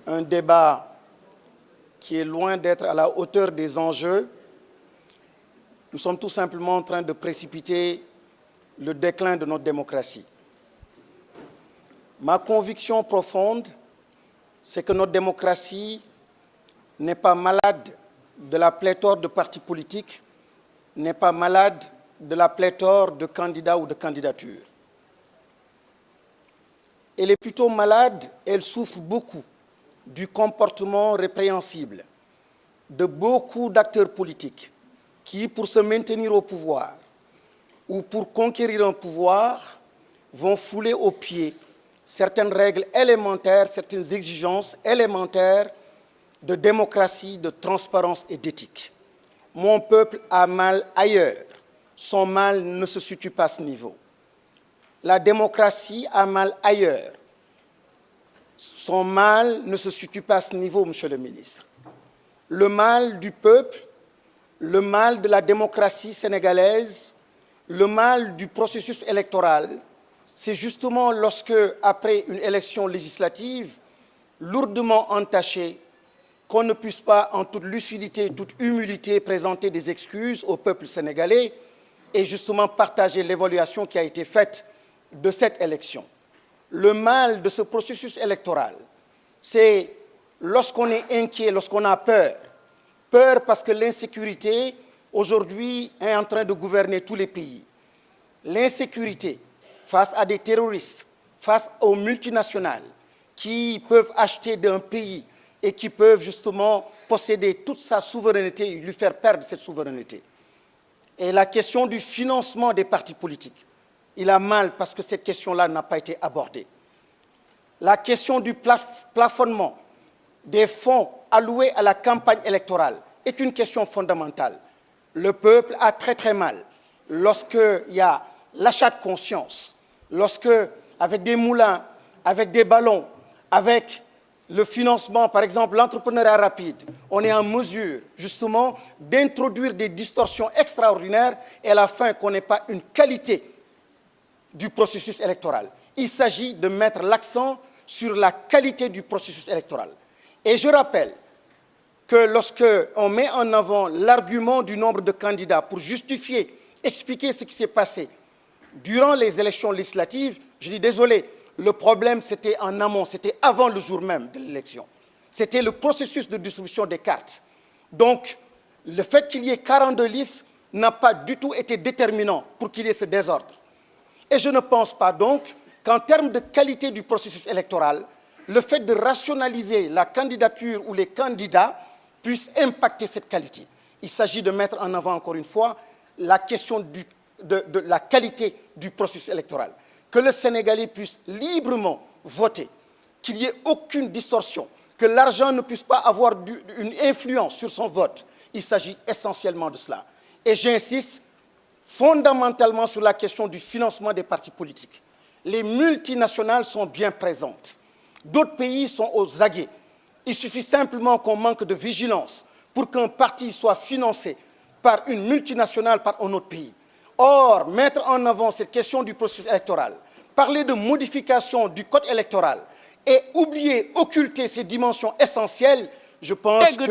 un débat qui est loin d'être à la hauteur des enjeux. Nous sommes tout simplement en train de précipiter le déclin de notre démocratie. Ma conviction profonde, c'est que notre démocratie n'est pas malade de la pléthore de partis politiques, n'est pas malade de la pléthore de candidats ou de candidatures. Elle est plutôt malade, elle souffre beaucoup du comportement répréhensible de beaucoup d'acteurs politiques qui, pour se maintenir au pouvoir ou pour conquérir un pouvoir, vont fouler aux pieds certaines règles élémentaires, certaines exigences élémentaires de démocratie, de transparence et d'éthique. Mon peuple a mal ailleurs. Son mal ne se situe pas à ce niveau. La démocratie a mal ailleurs. Son mal ne se situe pas à ce niveau, Monsieur le ministre. Le mal du peuple, le mal de la démocratie sénégalaise, le mal du processus électoral, c'est justement lorsque, après une élection législative lourdement entachée, qu'on ne puisse pas, en toute lucidité, toute humilité, présenter des excuses au peuple sénégalais et justement partager l'évaluation qui a été faite de cette élection. Le mal de ce processus électoral, c'est lorsqu'on est inquiet, lorsqu'on a peur. Peur parce que l'insécurité, aujourd'hui, est en train de gouverner tous les pays. L'insécurité face à des terroristes, face aux multinationales qui peuvent acheter d'un pays et qui peuvent justement posséder toute sa souveraineté et lui faire perdre cette souveraineté. Et la question du financement des partis politiques, il a mal parce que cette question-là n'a pas été abordée. La question du plafonnement des fonds alloués à la campagne électorale est une question fondamentale. Le peuple a très mal lorsqu'il y a l'achat de conscience, lorsque, avec des moulins, avec des ballons, avec le financement, par exemple l'entrepreneuriat rapide, on est en mesure justement d'introduire des distorsions extraordinaires et à la fin qu'on n'ait pas une qualité du processus électoral. Il s'agit de mettre l'accent sur la qualité du processus électoral. Et je rappelle que lorsqu'on met en avant l'argument du nombre de candidats pour justifier, expliquer ce qui s'est passé durant les élections législatives, je dis désolé, le problème c'était en amont, c'était avant le jour même de l'élection. C'était le processus de distribution des cartes. Donc, le fait qu'il y ait 42 listes n'a pas du tout été déterminant pour qu'il y ait ce désordre. Et je ne pense pas donc qu'en termes de qualité du processus électoral, le fait de rationaliser la candidature ou les candidats puisse impacter cette qualité. Il s'agit de mettre en avant, encore une fois, la question de la qualité du processus électoral. Que le Sénégalais puisse librement voter, qu'il n'y ait aucune distorsion, que l'argent ne puisse pas avoir une influence sur son vote. Il s'agit essentiellement de cela. Et j'insiste fondamentalement sur la question du financement des partis politiques. Les multinationales sont bien présentes. D'autres pays sont aux aguets. Il suffit simplement qu'on manque de vigilance pour qu'un parti soit financé par une multinationale, par un autre pays. Or, mettre en avant cette question du processus électoral, parler de modification du code électoral et oublier, occulter ces dimensions essentielles, je pense que